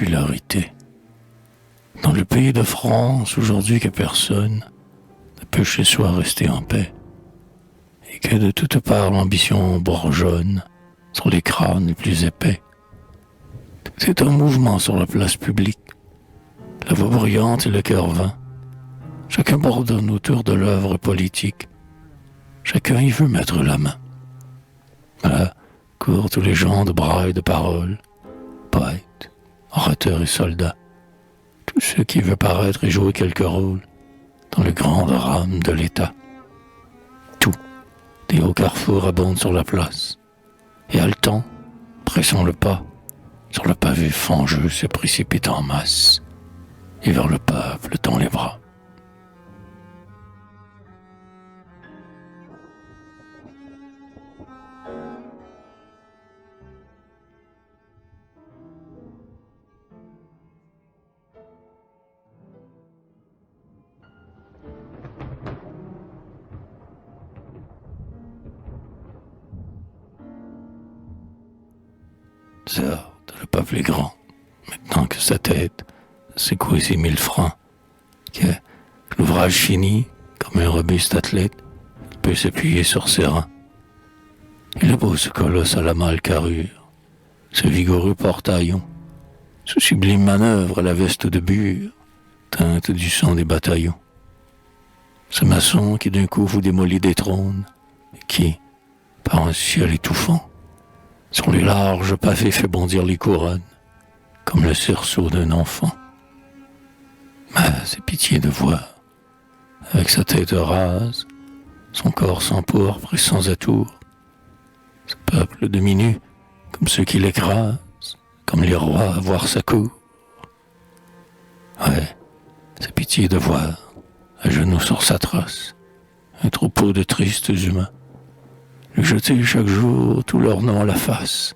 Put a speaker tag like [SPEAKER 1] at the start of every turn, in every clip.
[SPEAKER 1] popularité. Dans le pays de France, aujourd'hui que personne ne peut chez soi rester en paix, et que de toutes parts l'ambition bourgeonne sur les crânes les plus épais. C'est un mouvement sur la place publique, la voix bruyante et le cœur vain. Chacun bourdonne autour de l'œuvre politique. Chacun y veut mettre la main. Là courent tous les gens de bras et de paroles, poètes, orateurs et soldats, tous ceux qui veulent paraître et jouer quelque rôle dans le grand drame de l'État. Tout, des hauts carrefours abondent sur la place, et haletant, pressant le pas, sur le pavé fangeux se précipite en masse, et vers le peuple tend les bras. Certes, le peuple est grand, maintenant que sa tête s'est coincée 1000 francs, que l'ouvrage fini, comme un robuste athlète, il peut s'appuyer sur ses reins. Il est beau ce colosse à la mâle carrure, ce vigoureux portaillon, ce sublime manœuvre à la veste de bure, teinte du sang des bataillons. Ce maçon qui d'un coup vous démolit des trônes, et qui, par un ciel étouffant, sur les larges pavés fait bondir les couronnes, comme le sursaut d'un enfant. Mais c'est pitié de voir, avec sa tête rase, son corps sans pourpre et sans atour, ce peuple demi-nu, comme ceux qui l'écrasent, comme les rois à voir sa cour. Ouais, c'est pitié de voir, à genoux sur sa trace, un troupeau de tristes humains, lui jeter chaque jour tout leur nom à la face,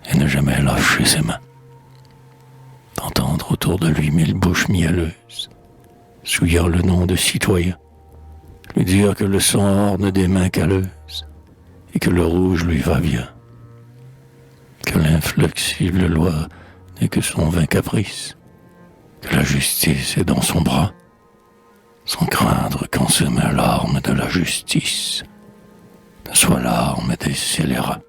[SPEAKER 1] et ne jamais lâcher ses mains. D'entendre autour de lui 1000 bouches mielleuses, souillant le nom de citoyen, lui dire que le sang orne des mains calleuses, et que le rouge lui va bien, que l'inflexible loi n'est que son vain caprice, que la justice est dans son bras, sans craindre qu'en ses mains l'arme de la justice ne soit l'arme des scélérats.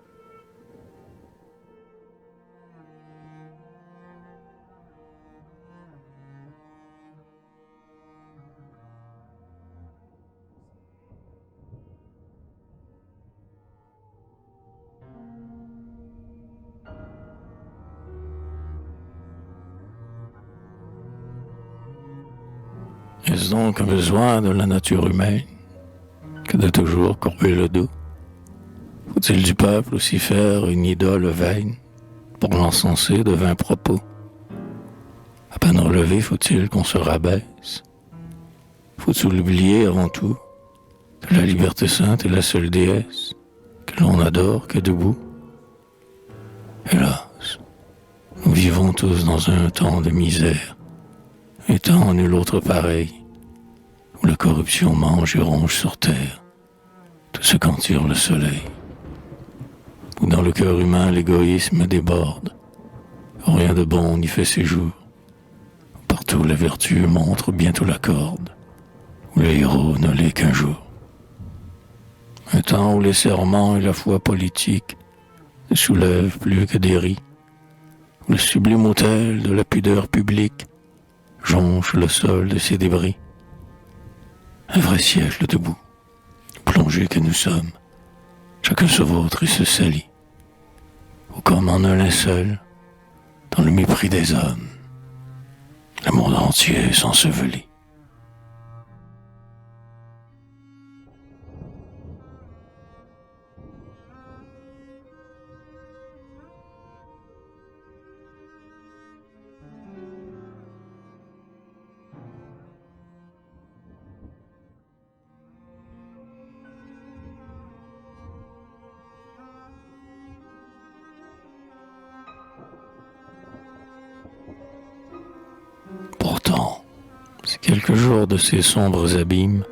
[SPEAKER 1] Est-ce donc un besoin de la nature humaine que de toujours courber le dos? Faut-il du peuple aussi faire une idole vaine pour l'encenser de vains propos? À peine relevé, faut-il qu'on se rabaisse? Faut-il oublier avant tout que la liberté sainte est la seule déesse que l'on adore que debout? Hélas, nous vivons tous dans un temps de misère, un temps nul autre pareil, où la corruption mange et ronge sur terre tout ce qu'en tire le soleil, où dans le cœur humain l'égoïsme déborde, où rien de bon n'y fait séjour, où partout la vertu montre bientôt la corde, où le héros ne l'est qu'un jour. Un temps où les serments et la foi politique ne soulèvent plus que des ris, où le sublime autel de la pudeur publique jonche le sol de ses débris. Un vrai siècle debout, plongé que nous sommes, chacun se vautre et se salit, ou comme en un linceul, dans le mépris des hommes, le monde entier s'ensevelit. Pourtant, c'est quelques jours de ces sombres abîmes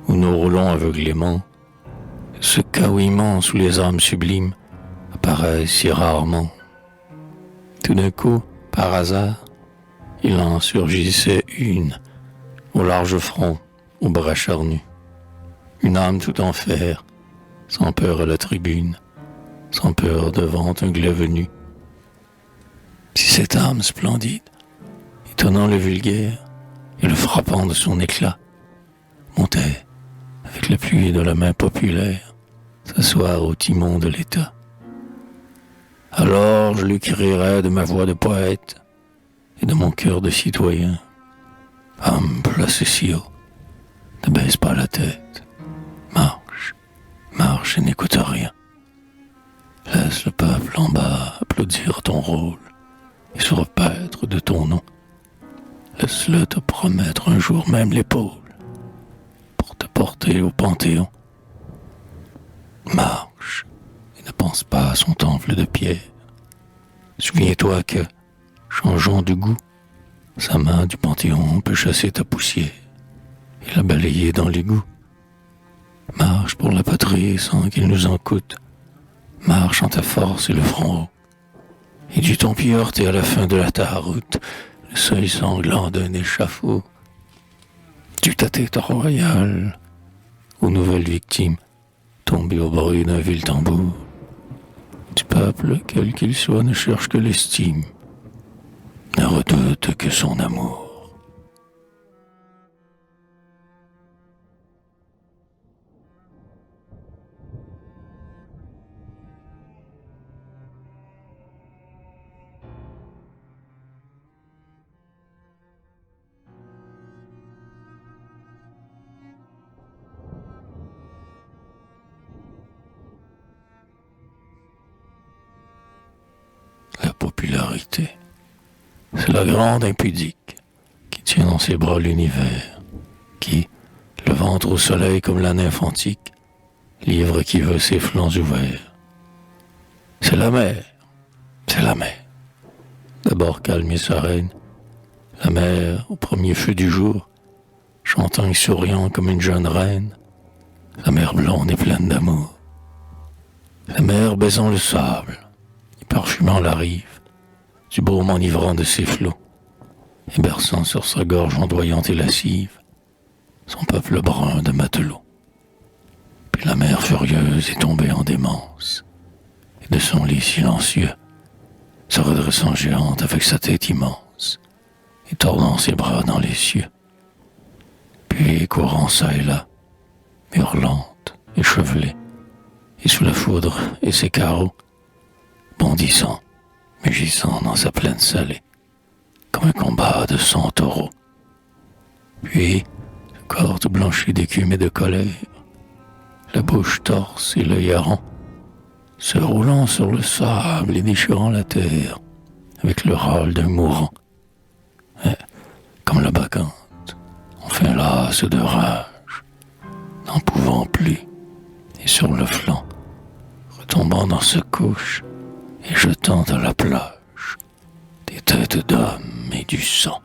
[SPEAKER 1] où nous roulons aveuglément, ce chaos immense où les âmes sublimes apparaissent si rarement. Tout d'un coup, Par hasard, il en surgissait une, au large front, aux bras charnus. Une âme tout en fer, sans peur à la tribune, sans peur devant un glaive nu. Si cette âme splendide, étonnant le vulgaire et le frappant de son éclat, montait, avec l'appui de la main populaire, s'asseoir au timon de l'État, alors je lui crierais de ma voix de poète et de mon cœur de citoyen: âme placée si haut, ne baisse pas la tête, marche, marche et n'écoute rien. Laisse le peuple en bas applaudir ton rôle et se repaître de ton nom. Laisse-le te promettre un jour même l'épaule pour te porter au Panthéon. Marche et ne pense pas à son temple de pierre. Souviens-toi que, changeant de goût, sa main du Panthéon peut chasser ta poussière et la balayer dans l'égout. Marche pour la patrie sans qu'il nous en coûte. Marche en ta force et le front haut. Et du ton pied heurté à la fin de ta route, le seuil sanglant d'un échafaud. Tu ta tête royale aux nouvelles victimes tombées au bruit d'un vil tambour. Du peuple, quel qu'il soit, ne cherche que l'estime, ne redoute que son amour. La popularité, c'est la grande impudique qui tient dans ses bras l'univers, qui, le ventre au soleil comme la nymphe antique, livre qui veut ses flancs ouverts. C'est la mer, c'est la mer. D'abord calme et sereine, la mer au premier feu du jour, chantant et souriant comme une jeune reine, la mer blonde et pleine d'amour. La mer baisant le sable, parfumant la rive, du baume enivrant de ses flots, et berçant sur sa gorge ondoyante et lascive son peuple brun de matelots. Puis la mer furieuse est tombée en démence, et de son lit silencieux, se redressant géante avec sa tête immense, et tordant ses bras dans les cieux. Puis courant çà et là, hurlante, échevelée, et sous la foudre et ses carreaux, bondissant, mugissant dans sa plaine salée, comme un combat de 100 taureaux. Puis, le corps tout blanchi d'écume et de colère, la bouche torse et l'œil errant, se roulant sur le sable et déchirant la terre, avec le râle d'un mourant. Et, comme la bacchante, enfin lasse de rage, n'en pouvant plus, et sur le flanc, retombant dans sa couche, et jetant à la plage des têtes d'hommes et du sang.